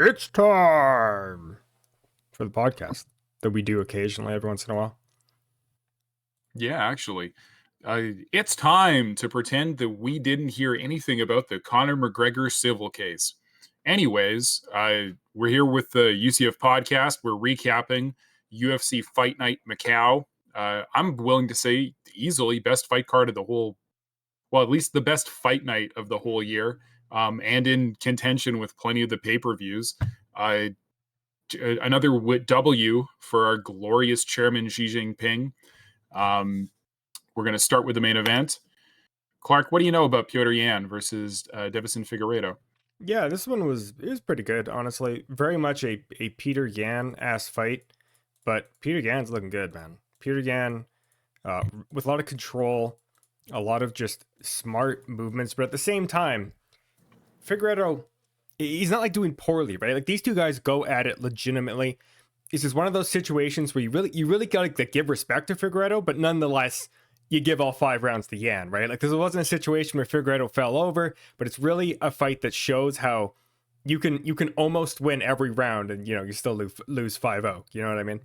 It's time for the podcast that we do occasionally every once in a while. Yeah, actually. It's time to pretend that we didn't hear anything about the Conor McGregor civil case. Anyways, we're here with the UCF podcast. We're recapping UFC Fight Night Macau. I'm willing to say easily best fight card of the whole, well, at least the best fight night of the whole year, and in contention with plenty of the pay-per-views. Uh, Another W for our glorious chairman Xi Jinping. Um, we're going to start with the main event. Clark, what do you know about Piotr Yan versus Devison Figueiredo? Yeah, this one was pretty good, honestly. Very much a Peter Yan ass fight, but Peter Yan's looking good, man. Peter Yan, with a lot of control, a lot of just smart movements, but at the same time, Figueiredo, he's not like doing poorly, right? Like these two guys go at it legitimately. This is one of those situations where you really gotta like, give respect to Figueiredo, but nonetheless, you give all 5 rounds to Yan, right? Like this wasn't a situation where Figueiredo fell over, but it's really a fight that shows how you can almost win every round and you still lose 5-0. You know what I mean?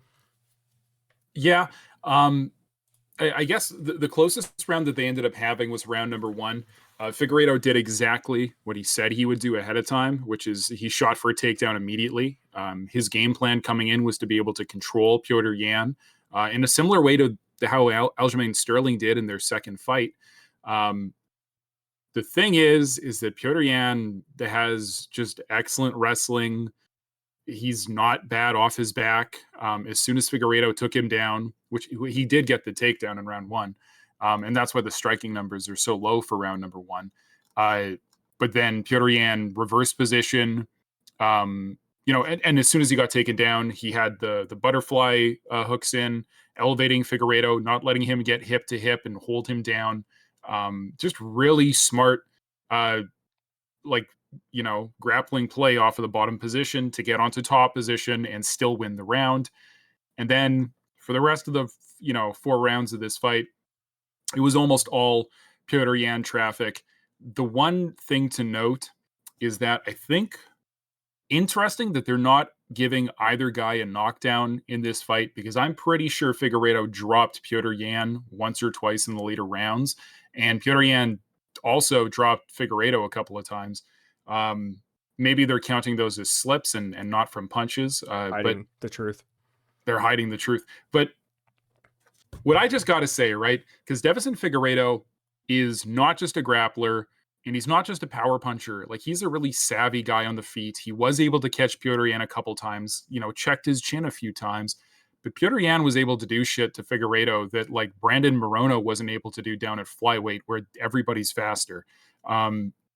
Yeah. I guess the closest round that they ended up having was round number one. Figueiredo did exactly what he said he would do ahead of time, which is he shot for a takedown immediately. His game plan coming in was to be able to control Piotr Yan in a similar way to how Aljamain Sterling did in their second fight. Um, the thing is that Piotr Yan has just excellent wrestling. He's not bad off his back. As soon as Figueiredo took him down, which he did get the takedown in round one, and that's why the striking numbers are so low for round number one. But then Piotr Yan reverse position, and as soon as he got taken down, he had the butterfly hooks in, elevating Figueiredo, not letting him get hip to hip and hold him down. Just really smart, like grappling play off of the bottom position to get onto top position and still win the round. And then for the rest of the 4 rounds of this fight, it was almost all Piotr Yan traffic. The one thing to note is that I think interesting that they're not giving either guy a knockdown in this fight, because I'm pretty sure Figueiredo dropped Piotr Yan once or twice in the later rounds, and Piotr Yan also dropped Figueiredo a couple of times. Maybe they're counting those as slips and not from punches, but Hiding the truth. they're hiding the truth. But what I just got to say, right? Because Devison Figueiredo is not just a grappler and he's not just a power puncher. Like he's a really savvy guy on the feet. He was able to catch Piotr Yan a couple times, checked his chin a few times. But Piotr Yan was able to do shit to Figueiredo that like Brandon Morono wasn't able to do down at flyweight, where everybody's faster.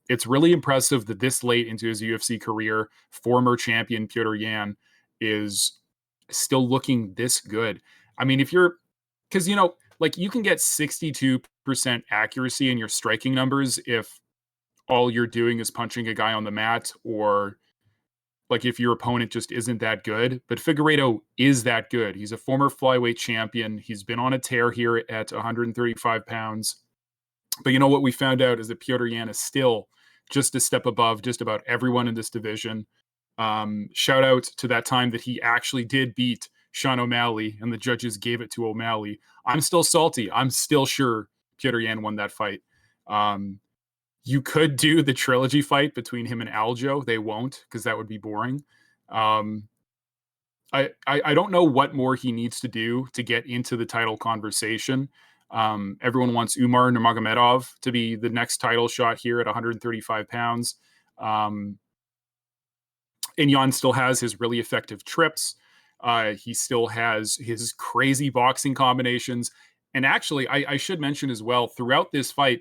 It's really impressive that this late into his UFC career, former champion Piotr Yan is still looking this good. I mean, because like you can get 62% accuracy in your striking numbers if all you're doing is punching a guy on the mat, or like if your opponent just isn't that good. But Figueiredo is that good. He's a former flyweight champion. He's been on a tear here at 135 pounds. But you know what we found out is that Piotr Yan is still just a step above just about everyone in this division. Shout out to that time that he actually did beat Sean O'Malley and the judges gave it to O'Malley. I'm still salty. I'm still sure Piotr Yan won that fight. You could do the trilogy fight between him and Aljo. They won't, because that would be boring. I don't know what more he needs to do to get into the title conversation. Everyone wants Umar Nurmagomedov to be the next title shot here at 135 pounds. And Yan still has his really effective trips. He still has his crazy boxing combinations. And actually, I should mention as well, throughout this fight,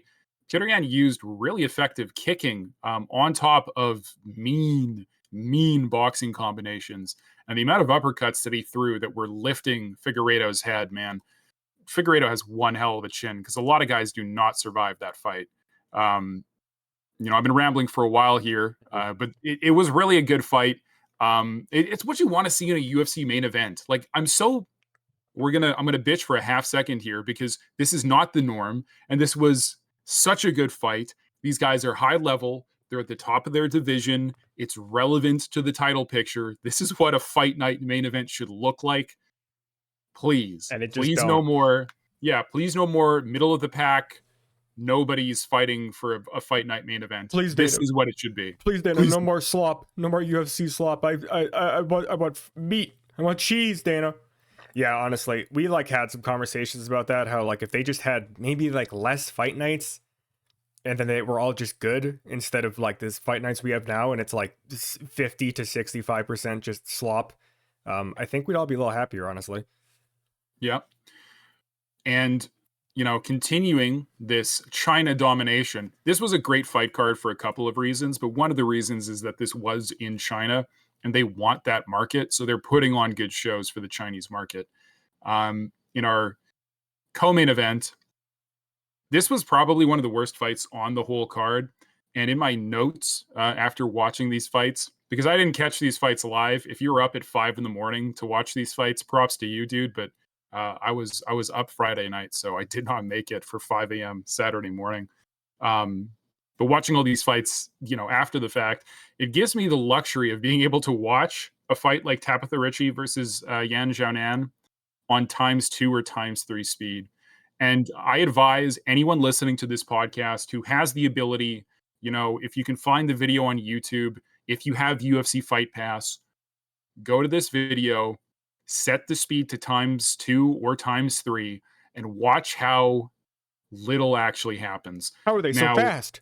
Piotr Yan used really effective kicking on top of mean boxing combinations. And the amount of uppercuts that he threw that were lifting Figueiredo's head, man. Figueiredo has one hell of a chin, because a lot of guys do not survive that fight. I've been rambling for a while here, but it was really a good fight. It's what you want to see in a UFC main event. Like I'm gonna bitch for a half second here, because this is not the norm, and this was such a good fight. These guys are high level. They're at the top of their division. It's relevant to the title picture. This is what a fight night main event should look like. Please, And it just please no don't. more. Yeah, please no more middle of the pack. Nobody's fighting for a fight night main event. Please, This Dana. is what it should be. Please, Dana. Please. No more slop. No more UFC slop. I want meat. I want cheese, Dana. Yeah, honestly, we like had some conversations about that. How like if they just had maybe like less fight nights, and then they were all just good instead of like this fight nights we have now, and it's like 50 to 65% just slop. I think we'd all be a little happier, honestly. Yeah. And, continuing this China domination, this was a great fight card for a couple of reasons, but one of the reasons is that this was in China and they want that market. So they're putting on good shows for the Chinese market. In our co-main event, this was probably one of the worst fights on the whole card. And in my notes after watching these fights, because I didn't catch these fights live, if you were up at 5 a.m. to watch these fights, props to you, dude. But I was up Friday night, so I did not make it for 5 a.m. Saturday morning. But watching all these fights, after the fact, it gives me the luxury of being able to watch a fight like Tabitha Ritchie versus Yan Xiaonan on ×2 or ×3 speed. And I advise anyone listening to this podcast who has the ability, if you can find the video on YouTube, if you have UFC Fight Pass, go to this video, set the speed to ×2 or ×3, and watch how little actually happens. How are they so Now, fast?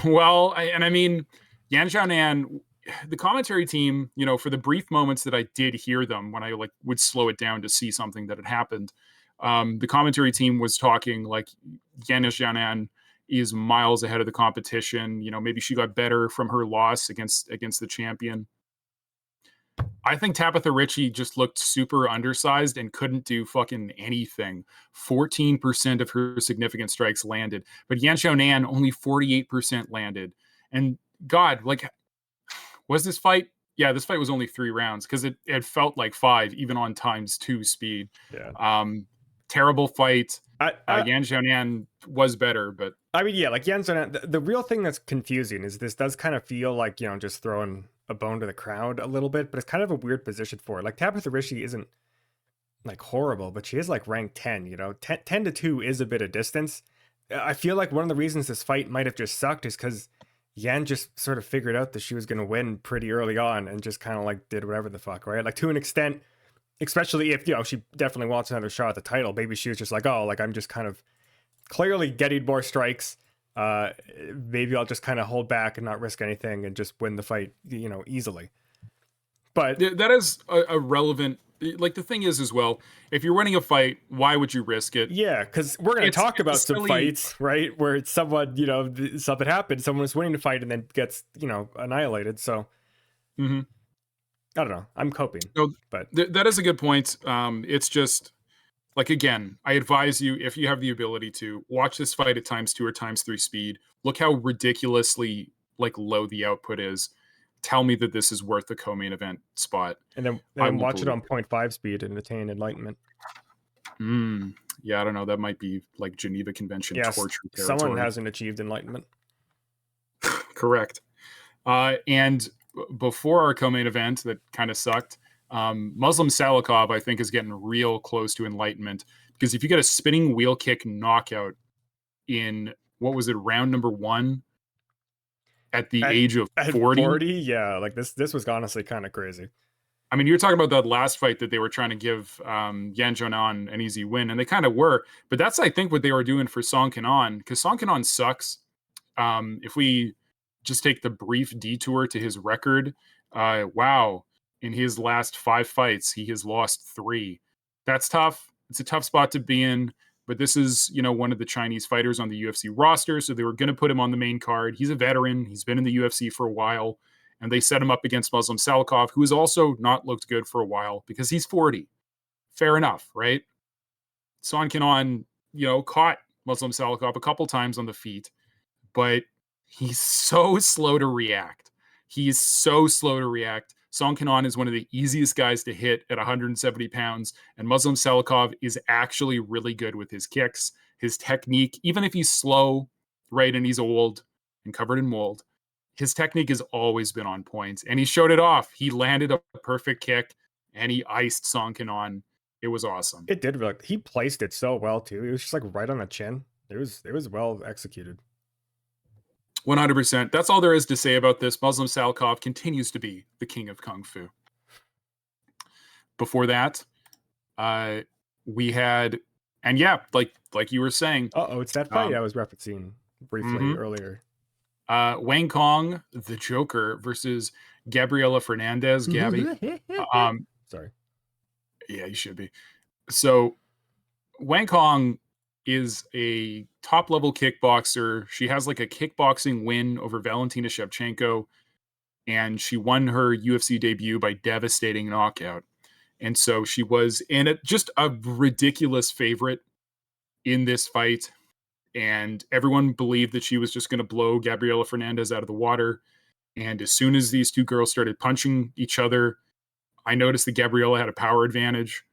well, I mean, Yan Xiaonan, the commentary team, for the brief moments that I did hear them when I would slow it down to see something that had happened, the commentary team was talking like Yan Xiaonan is miles ahead of the competition. Maybe she got better from her loss against the champion. I think Tabitha Ritchie just looked super undersized and couldn't do fucking anything. 14% of her significant strikes landed, but Yan Xiaonan only 48% landed. And God, was this fight? Yeah, this fight was only 3 rounds because it felt like 5, even on ×2 speed. Yeah. Terrible fight. I Yan Xiaonan was better, but I mean, yeah, like Yan Xiaonan, the real thing that's confusing is this does kind of feel like, just throwing a bone to the crowd a little bit, but it's kind of a weird position for it. Like Tabitha Ritchie isn't like horrible, but she is like ranked 10, 10 to 2 is a bit of distance. I feel like one of the reasons this fight might have just sucked is because Yan just sort of figured out that she was going to win pretty early on and just kind of like did whatever the fuck, right? Like to an extent, especially if, she definitely wants another shot at the title. Maybe she was just like, oh, like I'm just kind of clearly getting more strikes. Maybe I'll just kind of hold back and not risk anything and just win the fight, easily. But that is a relevant. Like the thing is as well, if you're winning a fight, why would you risk it? yeah, because we're going to talk about some silly fights, right? Where it's someone, something happened, someone was winning the fight and then gets, annihilated. So Mhm. I don't know. I'm coping, No, but that is a good point. It's just again, I advise you if you have the ability to watch this fight at ×2 or ×3 speed. Look how ridiculously low the output is. Tell me that this is worth the co-main event spot. and then I and will watch it on believe 0.5 speed and attain enlightenment. Yeah, I don't know. That might be like Geneva Convention Yes, torture someone territory. hasn't achieved enlightenment. Correct. And before our co-main event that kind of sucked, Muslim Salikov, I think, is getting real close to enlightenment because if you get a spinning wheel kick knockout in, what was it, round number 1 at the age of At 40? 40, yeah, like this was honestly kind of crazy. I mean, you're talking about that last fight that they were trying to give Yan Xiaonan an easy win, and they kind of were. But that's, I think, what they were doing for Song Kenan, because Song Kenan sucks. If we just take the brief detour to his record, wow, in his last 5 fights, he has lost 3. That's tough. It's a tough spot to be in. But this is, one of the Chinese fighters on the UFC roster, so they were going to put him on the main card. He's a veteran. He's been in the UFC for a while. And they set him up against Muslim Salikov, who has also not looked good for a while because he's 40. Fair enough, right? Song Kenan, caught Muslim Salikov a couple times on the feet, but he's so slow to react. He is so slow to react. Song Kenan is one of the easiest guys to hit at 170 pounds, and Muslim Salikov is actually really good with his kicks, his technique, even if he's slow, right, and he's old and covered in mold. his technique has always been on point, and he showed it off. He landed a perfect kick, and he iced Song Kanon. It was awesome. It did look. He placed it so well too. It was just like right on the chin. It was well executed. 100%. That's all there is to say about this. Muslim Salkov continues to be the king of Kung Fu. Before that, we had, and yeah, like you were saying, It's that fight I was referencing briefly earlier. Wang Kong, the Joker, versus Gabriela Fernandez. Gabby. Sorry. Yeah, you should be. So Wang Kong is a top level kickboxer. She has like a kickboxing win over Valentina Shevchenko, and she won her UFC debut by devastating knockout. And so she was in it, just a ridiculous favorite in this fight. And everyone believed that she was just going to blow Gabriela Fernandez out of the water. And as soon as these two girls started punching each other, I noticed that Gabriela had a power advantage.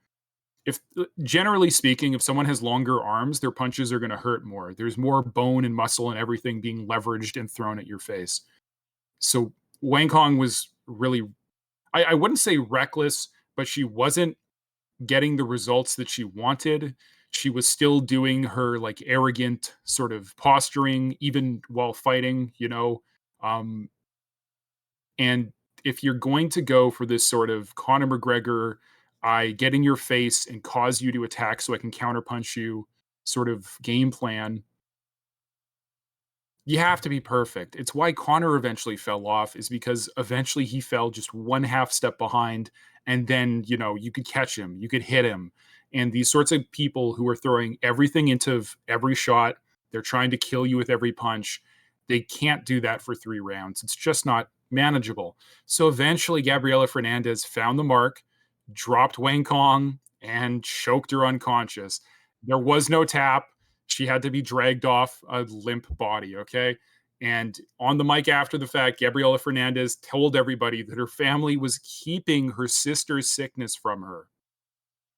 If generally speaking, if someone has longer arms, their punches are going to hurt more. There's more bone and muscle and everything being leveraged and thrown at your face. So Wang Kong was really, I wouldn't say reckless, but she wasn't getting the results that she wanted. She was still doing her like arrogant sort of posturing, even while fighting, you know. And if you're going to go for this sort of Conor McGregor, I get in your face and cause you to attack so I can counterpunch you sort of game plan, you have to be perfect. It's why Conor eventually fell off, is because eventually he fell just one half step behind, and then, you know, you could catch him, you could hit him. And these sorts of people who are throwing everything into every shot, they're trying to kill you with every punch. They can't do that for 3 rounds. It's just not manageable. So eventually Gabriela Fernandez found the mark, dropped Wang Kong, and choked her unconscious. There was no tap. She had to be dragged off a limp body, okay? And on the mic after the fact, Gabriela Fernandez told everybody that her family was keeping her sister's sickness from her.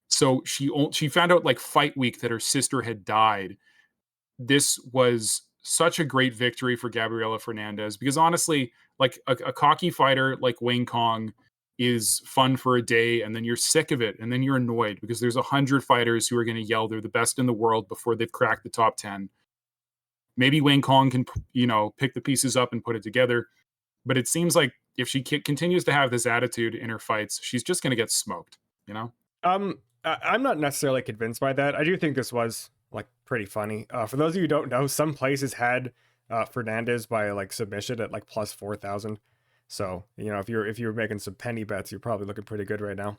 So she found out like fight week that her sister had died. This was such a great victory for Gabriela Fernandez, because honestly, like a cocky fighter like Wayne Kong is fun for a day, and then you're sick of it, and then you're annoyed because there's 100 fighters who are going to yell they're the best in the world before they've cracked the top 10. Maybe Wayne Kong can, you know, pick the pieces up and put it together, but it seems like if she continues to have this attitude in her fights, she's just going to get smoked, you know? I'm not necessarily convinced by that. I do think this was like pretty funny. For those of you who don't know, some places had Fernandez by like submission at like plus 4,000. So, you know, if you're making some penny bets, you're probably looking pretty good right now.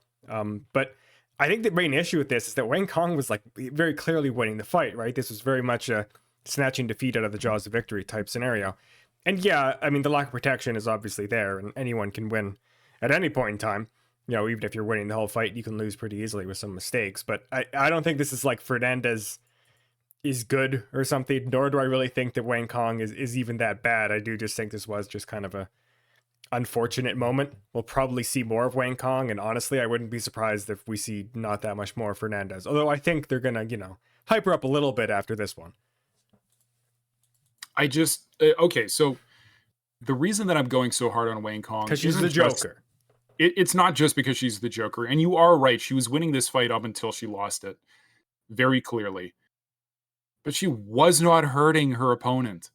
But I think the main issue with this is that Wang Kong was like very clearly winning the fight, right? This was very much a snatching defeat out of the jaws of victory type scenario. And yeah, I mean, the lack of protection is obviously there, and anyone can win at any point in time. You know, even if you're winning the whole fight, you can lose pretty easily with some mistakes. But I don't think this is like Fernandez is good or something, nor do I really think that Wang Kong is even that bad. I do just think this was just kind of a unfortunate moment. We'll probably see more of Wang Kong, and honestly, I wouldn't be surprised if we see not that much more Fernandez. Although I think they're gonna, you know, hype her up a little bit after this one. I just okay. So the reason that I'm going so hard on Wang Kong because she's the Joker. It's not just because she's the Joker, and you are right. She was winning this fight up until she lost it, very clearly. But she was not hurting her opponent.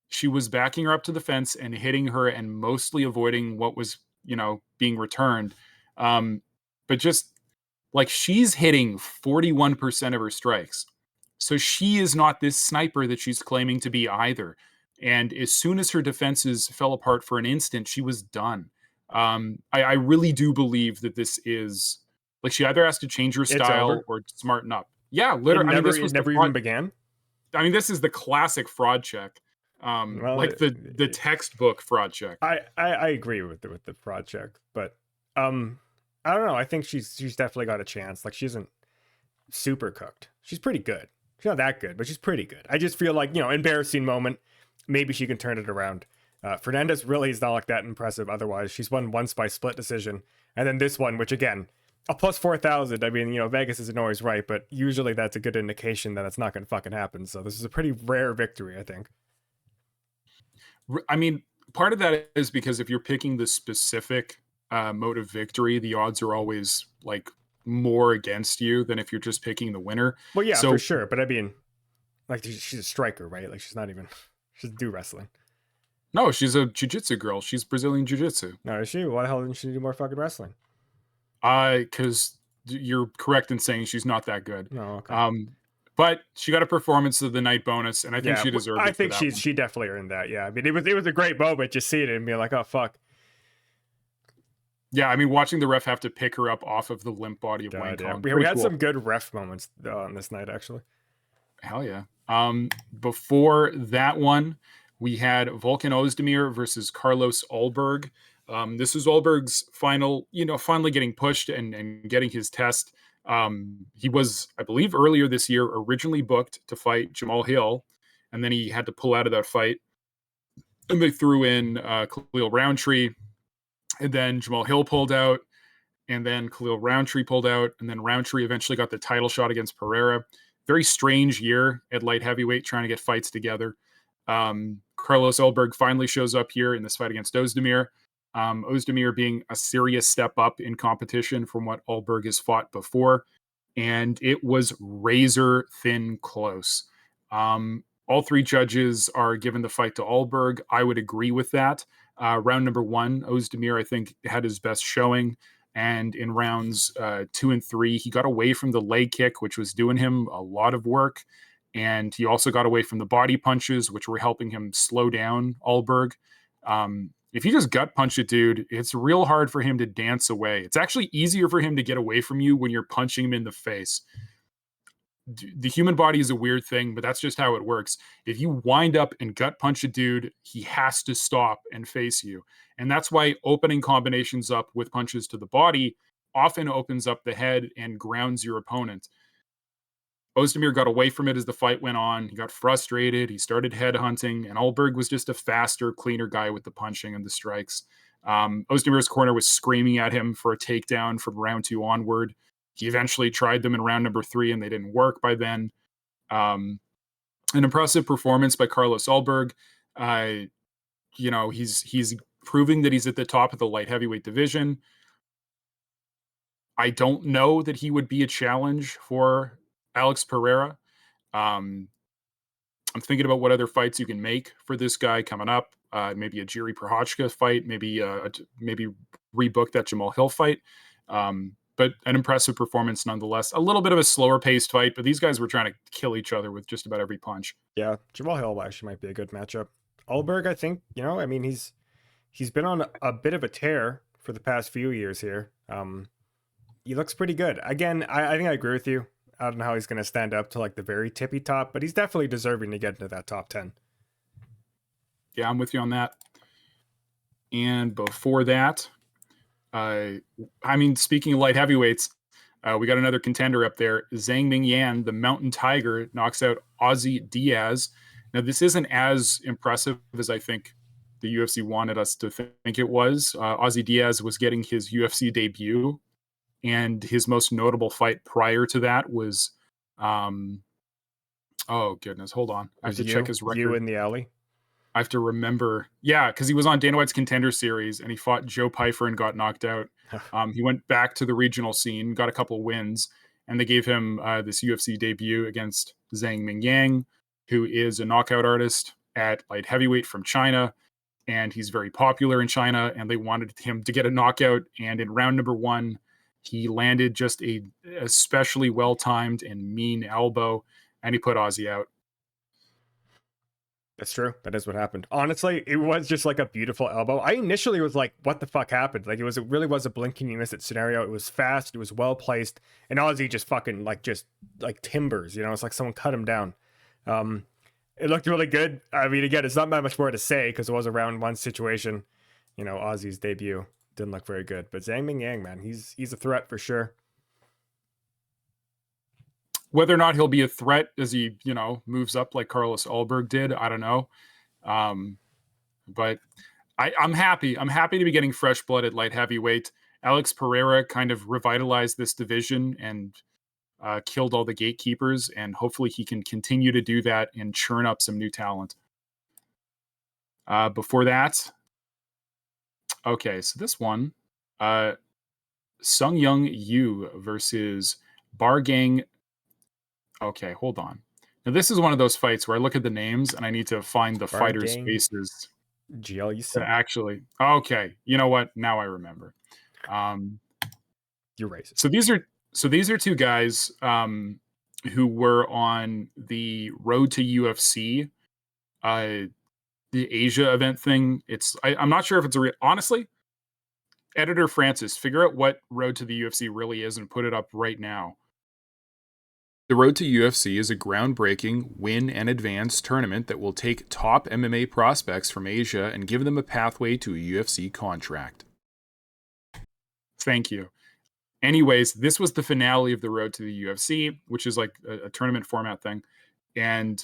She was backing her up to the fence and hitting her, and mostly avoiding what was, you know, being returned. But just like, she's hitting 41% of her strikes. So she is not this sniper that she's claiming to be either. And as soon as her defenses fell apart for an instant, she was done. I really do believe that this is like, she either has to change her style or smarten up. Yeah, literally. It never even began. I mean, this is the classic fraud check. Well, like the textbook fraud check. I agree with the fraud check, but I don't know. I think she's definitely got a chance. Like, she isn't super cooked. She's pretty good. She's not that good, but she's pretty good. I just feel like, you know, embarrassing moment. Maybe she can turn it around. Fernandez really is not like that impressive. Otherwise, she's won once by split decision, and then this one, which again, a plus 4,000. I mean, you know, Vegas isn't always right, but usually that's a good indication that it's not going to fucking happen. So this is a pretty rare victory, I think. I mean, Part of that is because if you're picking the specific mode of victory, the odds are always like more against you than if you're just picking the winner. Well, yeah, for So sure. But I mean, like she's a striker, right? Like she's not even she doesn't do wrestling. no, she's a jiu-jitsu girl. She's Brazilian jiu-jitsu. No, is she? Why the hell didn't she do more fucking wrestling? Because you're correct in saying she's not that good. No, okay. Um, but she got a performance of the night bonus, and I think Yeah, she deserved I it for think that one. she definitely earned that. Yeah, I mean it was a great moment just seeing it and being like, oh fuck, Yeah, I mean, watching the ref have to pick her up off of the limp body of Wang god, yeah. Kong, We pretty had cool. some good ref moments on this night actually. Hell yeah. Before that one, we had Volkan Ozdemir versus Carlos Ulberg. This was Ulberg's final, finally getting pushed and getting his test. He was, I believe, earlier this year originally booked to fight Jamal Hill, and then he had to pull out of that fight. And they threw in Khalil Roundtree, and then Jamal Hill pulled out, and then Khalil Roundtree pulled out, and then Roundtree eventually got the title shot against Pereira. Very strange year at light heavyweight trying to get fights together. Carlos Ulberg finally shows up here in this fight against Ozdemir. Ozdemir being a serious step up in competition from what Ulberg has fought before, and it was razor thin close. All three judges are given the fight to Ulberg. I would agree with that. Round number one, Ozdemir, I think, had his best showing. And in rounds 2 and 3, he got away from the leg kick, which was doing him a lot of work. And he also got away from the body punches, which were helping him slow down Ulberg. If you just gut punch a dude, it's real hard for him to dance away. It's actually easier for him to get away from you when you're punching him in the face. The human body is a weird thing, but that's just how it works. If you wind up and gut punch a dude, he has to stop and face you. And that's why opening combinations up with punches to the body often opens up the head and grounds your opponent. Ozdemir got away from it as the fight went on. He got frustrated. He started headhunting, and Ulberg was just a faster, cleaner guy with the punching and the strikes. Ozdemir's corner was screaming at him for a takedown from round 2 onward. He eventually tried them in round number 3, and they didn't work by then. An impressive performance by Carlos Ulberg. He's proving that he's at the top of the light heavyweight division. I don't know that he would be a challenge for Alex Pereira. Um, I'm thinking about what other fights you can make for this guy coming up. Maybe a Jiri Prochazka fight. Maybe rebook that Jamal Hill fight. But an impressive performance nonetheless. A little bit of a slower paced fight, but these guys were trying to kill each other with just about every punch. Yeah, Jamal Hill actually might be a good matchup. Ulberg, I think, I mean he's been on a bit of a tear for the past few years here. He looks pretty good. Again, I think I agree with you. I don't know how he's going to stand up to like the very tippy top, but he's definitely deserving to get into that top 10. Yeah, I'm with you on that. And before that, speaking of light heavyweights, we got another contender up there. Zhang Mingyan, the Mountain Tiger, knocks out Ozzy Diaz. Now, this isn't as impressive as I think the UFC wanted us to think it was. Ozzy Diaz was getting his UFC debut, and his most notable fight prior to that was, oh goodness, hold on, I have to check his record. You in the alley. I have to remember, yeah, because he was on Dana White's Contender Series and he fought Joe Pyfer and got knocked out. He went back to the regional scene, got a couple wins, and they gave him this UFC debut against Zhang Mingyang, who is a knockout artist at light heavyweight from China. And he's very popular in China, and they wanted him to get a knockout. And in round number 1, he landed just a especially well-timed and mean elbow, and he put Ozzy out. That's true. That is what happened. Honestly, it was just like a beautiful elbow. I initially was like, what the fuck happened? Like it really was a blink and you miss it scenario. It was fast, it was well placed, and Ozzy just fucking like timbers, it's like someone cut him down. It looked really good. I mean, again, it's not that much more to say because it was a round 1 situation. Ozzy's debut didn't look very good. But Zhang Mingyang, man, he's a threat for sure. Whether or not he'll be a threat as he, moves up like Carlos Ulberg did, I don't know. But I'm happy. I'm happy to be getting fresh blood at light heavyweight. Alex Pereira kind of revitalized this division and killed all the gatekeepers, and hopefully he can continue to do that and churn up some new talent. Before that, Okay, so this one, uh, Sung Young Yu versus Bargang. Okay, hold on. Now this is one of those fights where I look at the names and I need to find the fighters' Bargang faces to GLUC. actually. Okay, you know what? Now I remember. Um, You're racist. so these are two guys who were on the road to UFC, uh, the Asia event thing. I'm not sure if it's a real. Honestly, editor Francis, figure out what road to the UFC really is and put it up right now. The Road to UFC is a groundbreaking win and advance tournament that will take top MMA prospects from Asia and give them a pathway to a UFC contract. Thank you. Anyways, this was the finale of the Road to the UFC, which is like a tournament format thing. And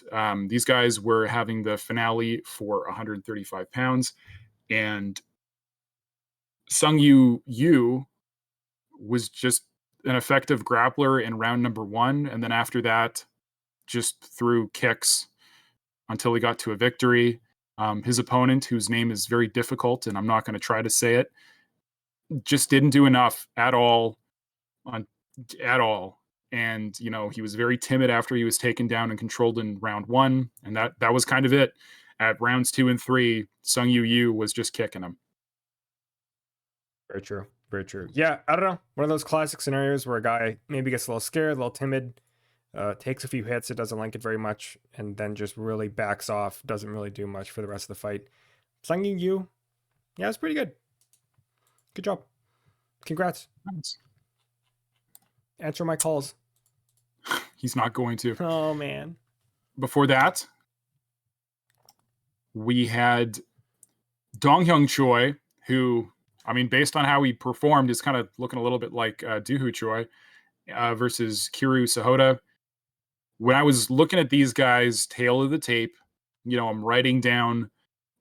these guys were having the finale for 135 pounds. And Sung Yu was just an effective grappler in round number one. And then after that, just threw kicks until he got to a victory. His opponent, whose name is very difficult, and I'm not going to try to say it, just didn't do enough at all on at all. And he was very timid after he was taken down and controlled in round one, and that was kind of it. At rounds 2 and 3, Sung Yu was just kicking him. Very true. Very true. Yeah, I don't know. One of those classic scenarios where a guy maybe gets a little scared, a little timid, takes a few hits, it doesn't like it very much, and then just really backs off, doesn't really do much for the rest of the fight. Sung Yu, yeah, it's pretty good. Good job. Congrats. Nice. Answer my calls. He's not going to. Oh, man. Before that, we had Dong Hyung Choi, who, I mean, based on how he performed, is kind of looking a little bit like Doohoo Choi versus Kiru Sahota. When I was looking at these guys' tail of the tape, I'm writing down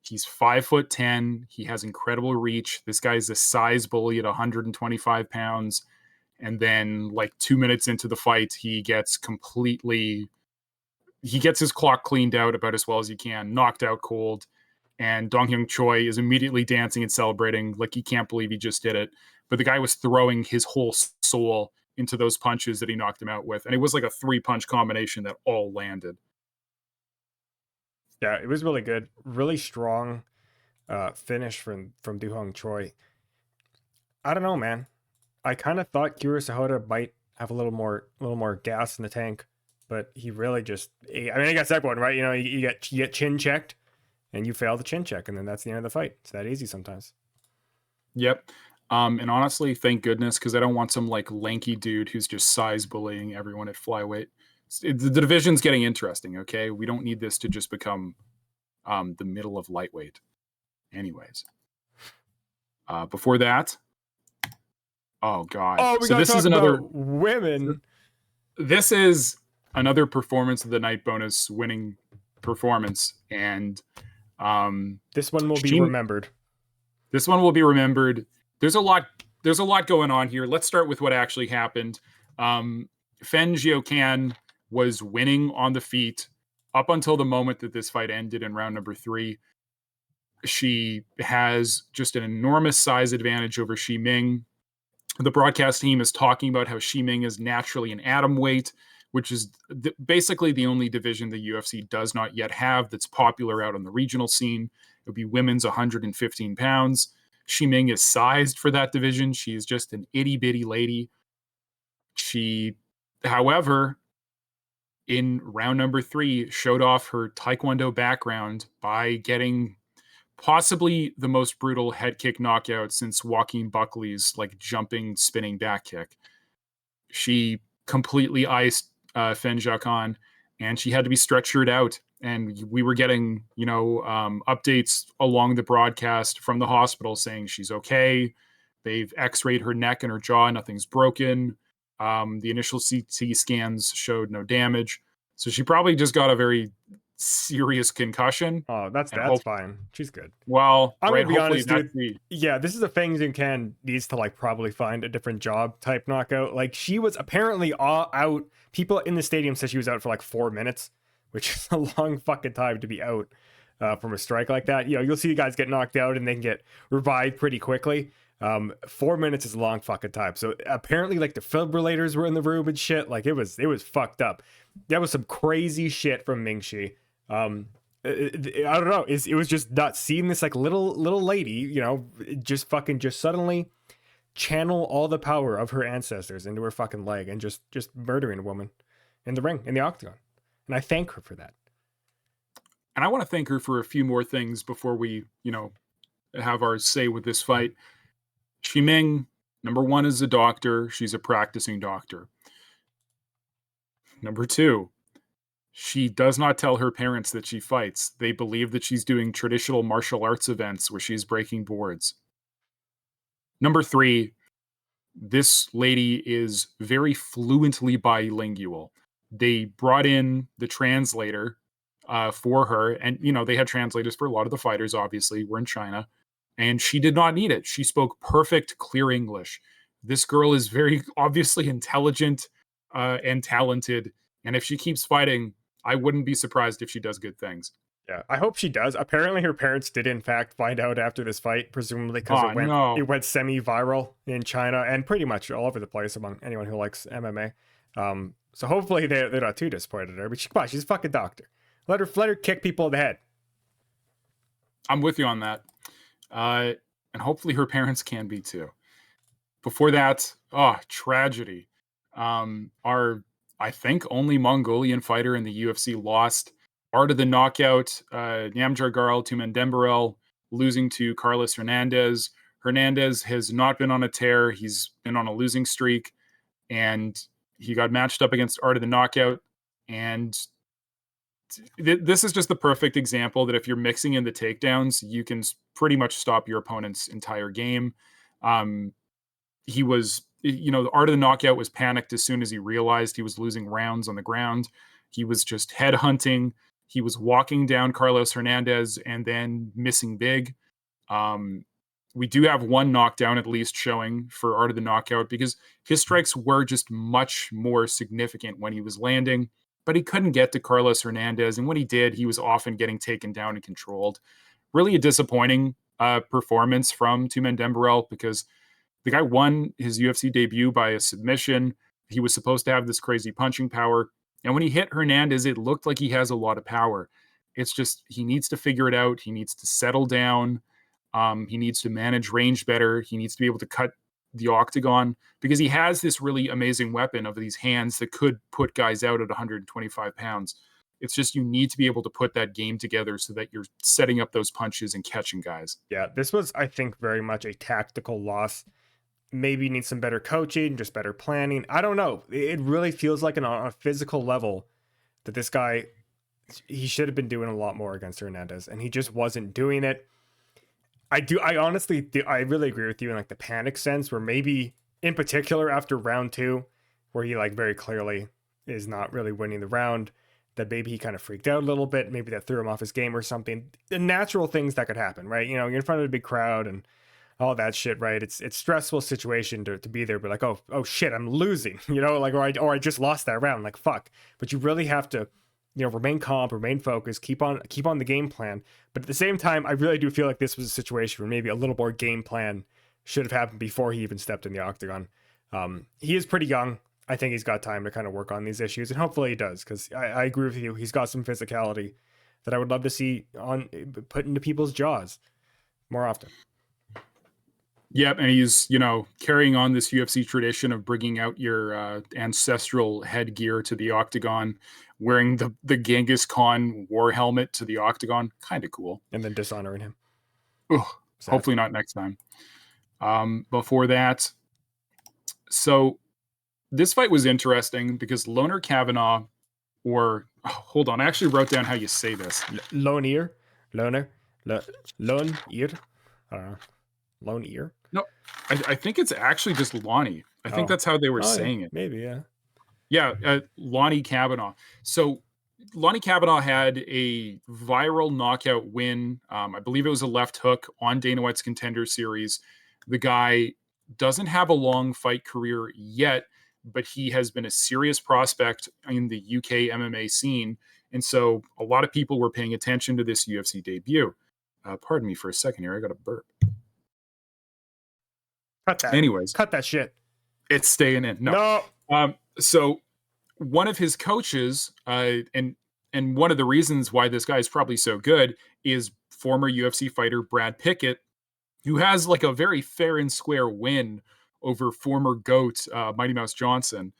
he's 5'10". He has incredible reach. This guy's a size bully at 125 pounds. And then like 2 minutes into the fight, he gets his clock cleaned out about as well as he can, knocked out cold. And Dong Hyung Choi is immediately dancing and celebrating like he can't believe he just did it. But the guy was throwing his whole soul into those punches that he knocked him out with. And it was like a 3-punch combination that all landed. Yeah, it was really good. Really strong finish from Doohong Choi. I don't know, man. I kind of thought Kira Sahota might have a little more gas in the tank, but he really just he got second one, right? You get chin checked and you fail the chin check, and then that's the end of the fight. It's that easy sometimes. Yep. And honestly, thank goodness, because I don't want some like lanky dude who's just size bullying everyone at flyweight. The division's getting interesting, okay? We don't need this to just become the middle of lightweight. Anyways. Before that, oh god. Oh, we so gotta this talk is another about women. This is another performance of the night bonus winning performance, and this one will be remembered. This one will be remembered. There's a lot going on here. Let's start with what actually happened. Fen Jiukan was winning on the feet up until the moment that this fight ended in round number 3. She has just an enormous size advantage over Shi Ming. The broadcast team is talking about how Shi Ming is naturally an atom weight, which is basically the only division the UFC does not yet have that's popular out on the regional scene. It would be women's 115 pounds. Shi Ming is sized for that division. She is just an itty bitty lady. She, however, in round number 3, showed off her Taekwondo background by getting possibly the most brutal head kick knockout since Joaquin Buckley's like jumping, spinning back kick. She completely iced Fen Jiukan, and she had to be stretchered out. And we were getting, updates along the broadcast from the hospital saying she's okay. They've x-rayed her neck and her jaw. Nothing's broken. The initial CT scans showed no damage. So she probably just got a very serious concussion. Oh, that's fine. She's good. Well, I'm right, gonna be honest, dude. Yeah, this is a Feng Jiukan needs to like probably find a different job type knockout. Like she was apparently all out. People in the stadium said she was out for like 4 minutes, which is a long fucking time to be out. from a strike like that. You know, you'll see guys get knocked out and then get revived pretty quickly. 4 minutes is a long fucking time. So apparently, like, defibrillators were in the room and shit. Like, it was fucked up. That was some crazy shit from Mingxi. I don't know. It was just nuts seeing this like little lady, you know, just suddenly channel all the power of her ancestors into her fucking leg and just murdering a woman in the ring, in the octagon. And I thank her for that. And I want to thank her for a few more things before we, have our say with this fight. Ming, number one, is a doctor. She's a practicing doctor. Number two, she does not tell her parents that she fights. They believe that she's doing traditional martial arts events where she's breaking boards. Number three, this lady is very fluently bilingual. They brought in the translator for her, and they had translators for a lot of the fighters. Obviously, we're in China, and she did not need it. She spoke perfect, clear English. This girl is very obviously intelligent and talented, and if she keeps fighting, I wouldn't be surprised if she does good things. Yeah, I hope she does. Apparently, her parents did in fact find out after this fight, presumably because No. it went semi-viral in China and pretty much all over the place among anyone who likes MMA. So hopefully they're not too disappointed in her. But come on, she's a fucking doctor. Let her kick people in the head. I'm with you on that, and hopefully her parents can be too. Before that, tragedy. Our, I think, only Mongolian fighter in the UFC lost. Art of the Knockout, Namjar Garl Tumendemberel losing to Carlos Hernandez. Hernandez has not been on a tear. He's been on a losing streak, and he got matched up against Art of the Knockout. And this is just the perfect example that if you're mixing in the takedowns, you can pretty much stop your opponent's entire game. He was, the Art of the Knockout was panicked as soon as he realized he was losing rounds on the ground. He was just head hunting. He was walking down Carlos Hernandez and then missing big. We do have one knockdown at least showing for Art of the Knockout because his strikes were just much more significant when he was landing, but he couldn't get to Carlos Hernandez. And when he did, he was often getting taken down and controlled. Really a disappointing performance from Tumendemberel because the guy won his UFC debut by a submission. He was supposed to have this crazy punching power. And when he hit Hernandez, it looked like he has a lot of power. It's just he needs to figure it out. He needs to settle down. He needs to manage range better. He needs to be able to cut the octagon because he has this really amazing weapon of these hands that could put guys out at 125 pounds. It's just you need to be able to put that game together so that you're setting up those punches and catching guys. Yeah, this was, I think, very much a tactical loss. Maybe needs some better coaching, just better planning. I don't know. It really feels like on a physical level that this guy, he should have been doing a lot more against Hernandez, and he just wasn't doing it. I honestly do. I really agree with you in like the panic sense, where maybe in particular after round two, where he like very clearly is not really winning the round, that maybe he kind of freaked out a little bit. Maybe that threw him off his game or something. The natural things that could happen, right? You're in front of a big crowd and all that shit, right? It's stressful situation to be there, but like, oh shit, I'm losing, like, or I just lost that round, like fuck. But you really have to, remain calm, remain focused, keep on the game plan. But at the same time, I really do feel like this was a situation where maybe a little more game plan should have happened before he even stepped in the octagon. He is pretty young. I think he's got time to kind of work on these issues, and hopefully he does, because I agree with you. He's got some physicality that I would love to see put into people's jaws more often. Yep, and he's, carrying on this UFC tradition of bringing out your ancestral headgear to the octagon, wearing the Genghis Khan war helmet to the octagon. Kind of cool. And then dishonoring him. Ugh, hopefully not next time. Before that, so this fight was interesting because Loner Kavanaugh, hold on, I actually wrote down how you say this. Loner? Lone ear? I don't know. Lone ear? No, I think it's actually just Lonnie. I think that's how they were saying it. Maybe, yeah. Yeah, Lonnie Kavanaugh. So Lonnie Kavanaugh had a viral knockout win. I believe it was a left hook on Dana White's Contender Series. The guy doesn't have a long fight career yet, but he has been a serious prospect in the UK MMA scene. And so a lot of people were paying attention to this UFC debut. Pardon me for a second here. I got a burp. Cut that. Anyways, Cut that shit. it's staying in. No. No. So one of his coaches, and one of the reasons why this guy is probably so good is former UFC fighter Brad Pickett, who has like a very fair and square win over former GOAT Mighty Mouse Johnson.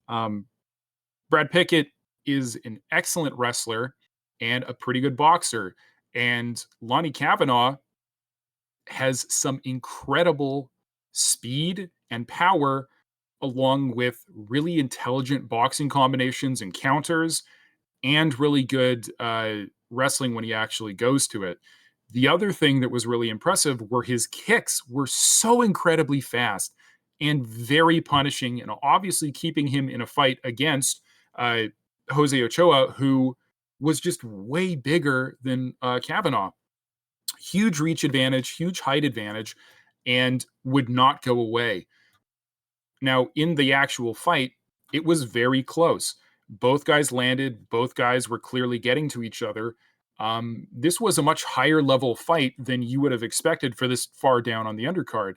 Brad Pickett is an excellent wrestler and a pretty good boxer. And Lonnie Kavanaugh has some incredible speed and power, along with really intelligent boxing combinations and counters, and really good wrestling when he actually goes to it. The other thing that was really impressive were his kicks were so incredibly fast and very punishing, and obviously keeping him in a fight against Jose Ochoa, who was just way bigger than Kavanaugh. Huge reach advantage, huge height advantage, and would not go away. Now, in the actual fight, it was very close. Both guys landed, both guys were clearly getting to each other. This was a much higher level fight than you would have expected for this far down on the undercard.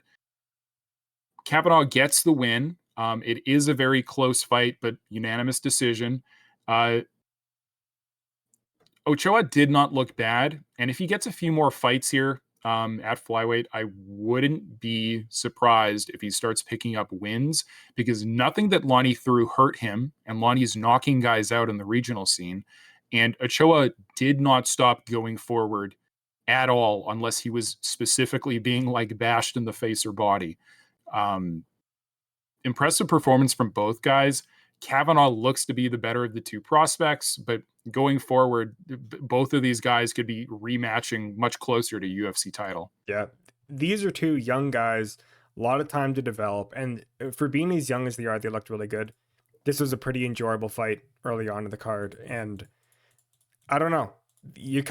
Kavanaugh gets the win. It is a very close fight, but unanimous decision. Ochoa did not look bad, and if he gets a few more fights here at flyweight, I wouldn't be surprised if he starts picking up wins, because nothing that Lonnie threw hurt him, and Lonnie's knocking guys out in the regional scene, and Ochoa did not stop going forward at all unless he was specifically being like bashed in the face or body. Impressive performance from both guys. Kavanaugh looks to be the better of the two prospects, but going forward, both of these guys could be rematching much closer to UFC title. Yeah. These are two young guys, a lot of time to develop. And for being as young as they are, they looked really good. This was a pretty enjoyable fight early on in the card. And I don't know. It's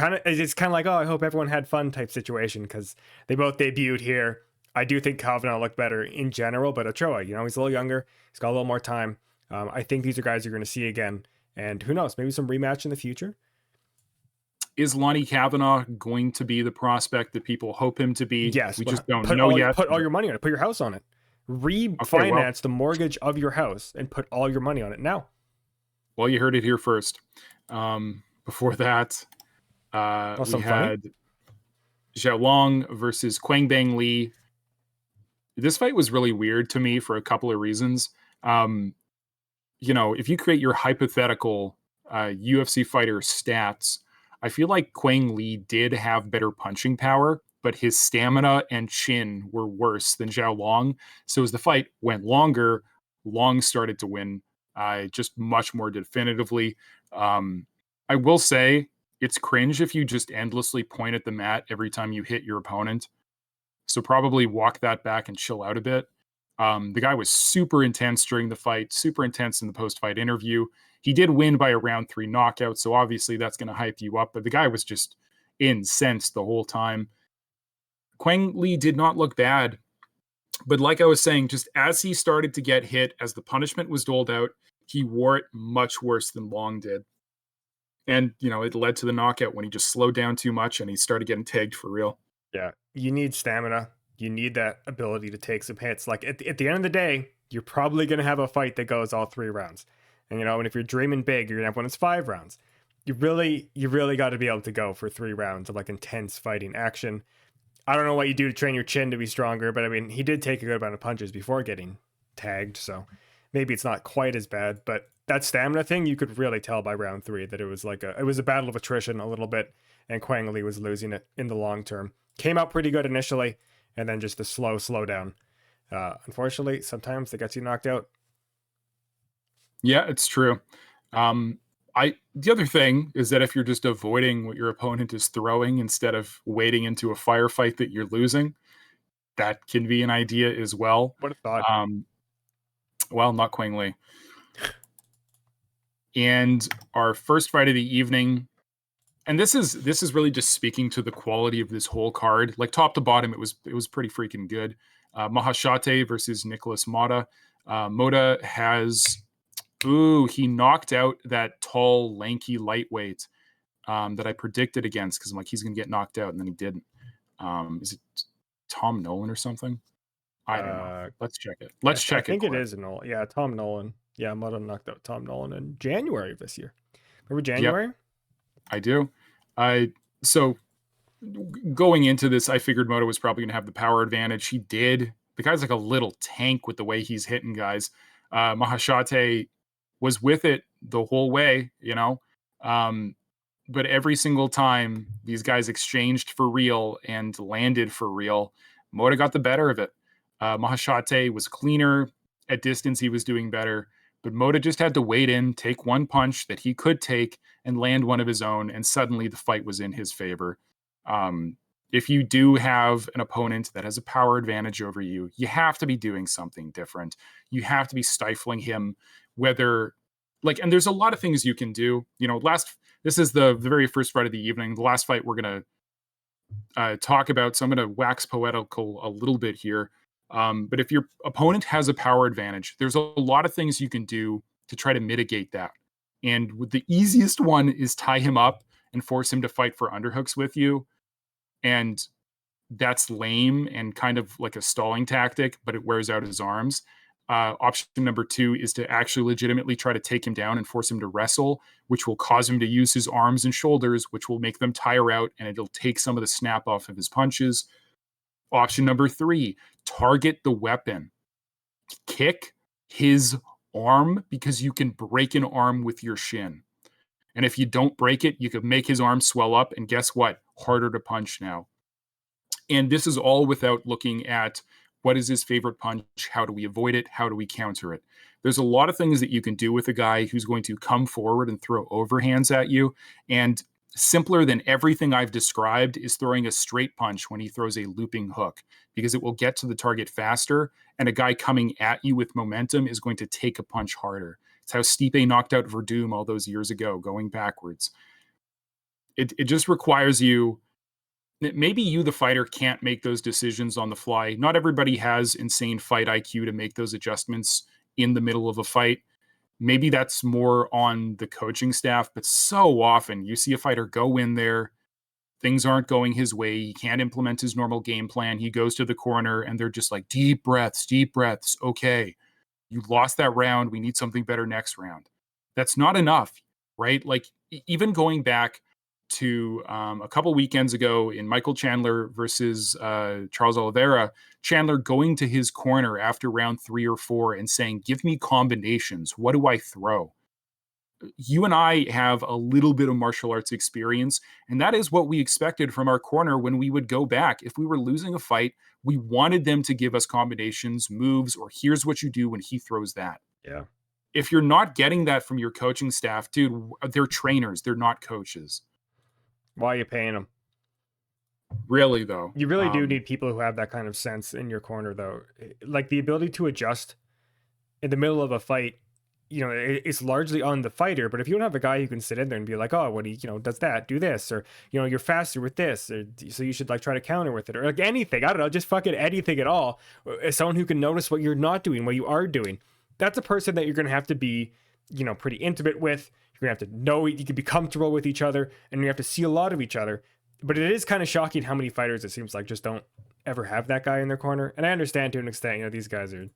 kind of like, oh, I hope everyone had fun type situation, because they both debuted here. I do think Kavanaugh looked better in general, but Ochoa, he's a little younger. He's got a little more time. I think these are guys you're going to see again. And who knows, maybe some rematch in the future. Is Lonnie Kavanaugh going to be the prospect that people hope him to be? Yes. We just don't know yet. Put all your money on it. Put your house on it. Refinance the mortgage of your house and put all your money on it now. Well, you heard it here first. Before that, we had Zhao Long versus Quang Bang Lee. This fight was really weird to me for a couple of reasons. If you create your hypothetical UFC fighter stats, I feel like Quang Lee did have better punching power, but his stamina and chin were worse than Zhao Long. So as the fight went longer, Long started to win just much more definitively. I will say it's cringe if you just endlessly point at the mat every time you hit your opponent. So probably walk that back and chill out a bit. The guy was super intense during the fight, super intense in the post-fight interview. He did win by a round 3 knockout, so obviously that's going to hype you up, but the guy was just incensed the whole time. Quang Lee did not look bad, but like I was saying, just as he started to get hit, as the punishment was doled out, he wore it much worse than Long did. And, it led to the knockout when he just slowed down too much and he started getting tagged for real. Yeah, you need stamina. You need that ability to take some hits. Like at the end of the day, you're probably going to have a fight that goes all 3 rounds. And, and if you're dreaming big, you're going to have one that's 5 rounds. You really got to be able to go for 3 rounds of like intense fighting action. I don't know what you do to train your chin to be stronger, but I mean, he did take a good amount of punches before getting tagged. So maybe it's not quite as bad, but that stamina thing, you could really tell by round 3 that it was a battle of attrition a little bit. And Quang Lee was losing it in the long term. Came out pretty good initially, and then just a slow down. Unfortunately, sometimes that gets you knocked out. Yeah, it's true. The other thing is that if you're just avoiding what your opponent is throwing instead of wading into a firefight that you're losing, that can be an idea as well. What a thought. Well, not Quang Lee. And our first fight of the evening, and this is really just speaking to the quality of this whole card. Like top to bottom, it was pretty freaking good. Mahashate versus Nicholas Mota. Mota has Ooh, he knocked out that tall, lanky lightweight that I predicted against because I'm like, he's going to get knocked out, and then he didn't. Is it Tom Nolan or something? I don't know. Uh, Let's check it. I, Let's I check it think it quick. is Nolan. Yeah, Tom Nolan. Yeah, Mudda knocked out Tom Nolan in January of this year. Remember Yep, January? I do. I so going into this, I figured Moto was probably going to have the power advantage. He did. The guy's like a little tank with the way he's hitting guys. Mahashate was with it the whole way, you know. Um, but every single time these guys exchanged for real and landed for real, Moda got the better of it. Mahashate was cleaner at distance. He was doing better, but Moda just had to wait in, take one punch that he could take, and land one of his own. And suddenly the fight was in his favor. Um, if you do have an opponent that has a power advantage over you, you have to be doing something different. You have to be stifling him, whether like, and there's a lot of things you can do. You know, this is the very first fight of the evening. The last fight we're gonna talk about, so I'm gonna wax poetical a little bit here. But if your opponent has a power advantage, there's a lot of things you can do to try to mitigate that. And the easiest one is tie him up and force him to fight for underhooks with you. And that's lame and kind of like a stalling tactic, but it wears out his arms. Option number two is to actually legitimately try to take him down and force him to wrestle, which will cause him to use his arms and shoulders, which will make them tire out and it'll take some of the snap off of his punches. Option number three, target the weapon. Kick his arm because you can break an arm with your shin. And if you don't break it, you could make his arm swell up. And guess what? Harder to punch now. And this is all without looking at what is his favorite punch? How do we avoid it? How do we counter it? There's a lot of things that you can do with a guy who's going to come forward and throw overhands at you. And simpler than everything I've described is throwing a straight punch when he throws a looping hook because it will get to the target faster. And a guy coming at you with momentum is going to take a punch harder. It's how Stipe knocked out Verdum all those years ago, going backwards. It just requires you maybe you, the fighter, can't make those decisions on the fly. Not everybody has insane fight IQ to make those adjustments in the middle of a fight. Maybe that's more on the coaching staff, but so often you see a fighter go in there, things aren't going his way. He can't implement his normal game plan. He goes to the corner and they're just like, deep breaths, deep breaths. Okay, you lost that round. We need something better next round. That's not enough, right? Like, even going back to a couple weekends ago in Michael Chandler versus Charles Oliveira, Chandler going to his corner after round 3 or 4 and saying, give me combinations. What do I throw? You and I have a little bit of martial arts experience, and that is what we expected from our corner when we would go back. If we were losing a fight, we wanted them to give us combinations, moves, or here's what you do when he throws that. Yeah. If you're not getting that from your coaching staff, dude, they're trainers, they're not coaches. Why are you paying them? Really, though. You really do need people who have that kind of sense in your corner, though. Like the ability to adjust in the middle of a fight, you know, it's largely on the fighter. But if you don't have a guy who can sit in there and be like, oh, what he, you know, does that, do this, or, you know, you're faster with this, or so you should like try to counter with it, or like anything, I don't know, just fucking anything at all. As someone who can notice what you're not doing, what you are doing, that's a person that you're going to have to be, you know, pretty intimate with. You're going to have to know, you can be comfortable with each other, and you have to see a lot of each other. But it is kind of shocking how many fighters it seems like just don't ever have that guy in their corner. And I understand to an extent, you know, these guys are,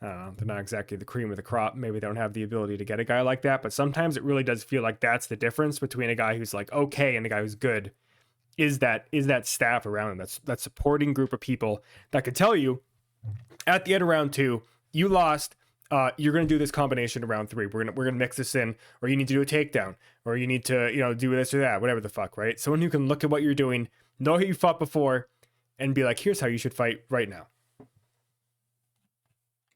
I don't know, they're not exactly the cream of the crop. Maybe they don't have the ability to get a guy like that. But sometimes it really does feel like that's the difference between a guy who's like okay and a guy who's good. Is that staff around him, that's that supporting group of people that could tell you at the end of round 2, you lost. You're going to do this combination in round 3. We're gonna mix this in, or you need to do a takedown, or you need to, you know, do this or that, whatever the fuck, right? Someone who can look at what you're doing, know how you fought before, and be like, here's how you should fight right now.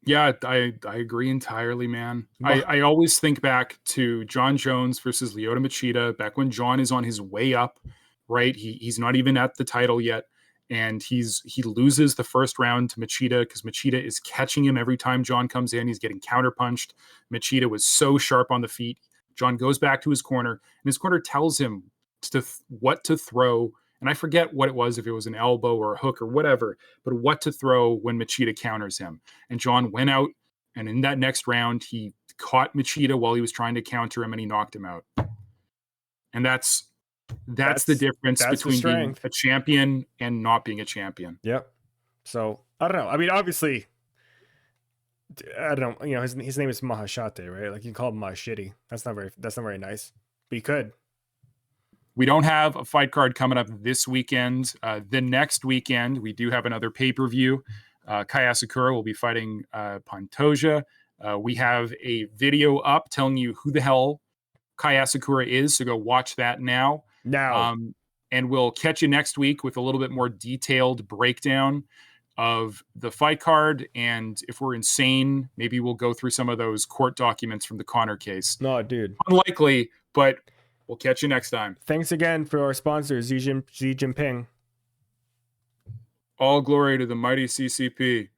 Yeah, I agree entirely, man. I always think back to John Jones versus Lyoto Machida, back when John is on his way up, right? He's not even at the title yet. And he loses the first round to Machida because Machida is catching him every time John comes in. He's getting counterpunched. Machida was so sharp on the feet. John goes back to his corner, and his corner tells him what to throw. And I forget what it was, if it was an elbow or a hook or whatever, but what to throw when Machida counters him. And John went out And in that next round, he caught Machida while he was trying to counter him, and he knocked him out. And that's the difference that's the between being strength. a champion and not being a champion. Yep. So I don't know. I mean, obviously, I don't know. You know, his name is Mahashate, right? Like you can call him Mahashitty. That's not very nice. But you could. We don't have a fight card coming up this weekend. The next weekend, we do have another pay-per-view. Kai Asakura will be fighting Pantoja. We have a video up telling you who the hell Kai Asakura is, so go watch that now. And we'll catch you next week with a little bit more detailed breakdown of the fight card. And if we're insane, maybe we'll go through some of those court documents from the Conor case. No, dude. Unlikely, but we'll catch you next time. Thanks again for our sponsor, Xi Jinping. All glory to the mighty CCP.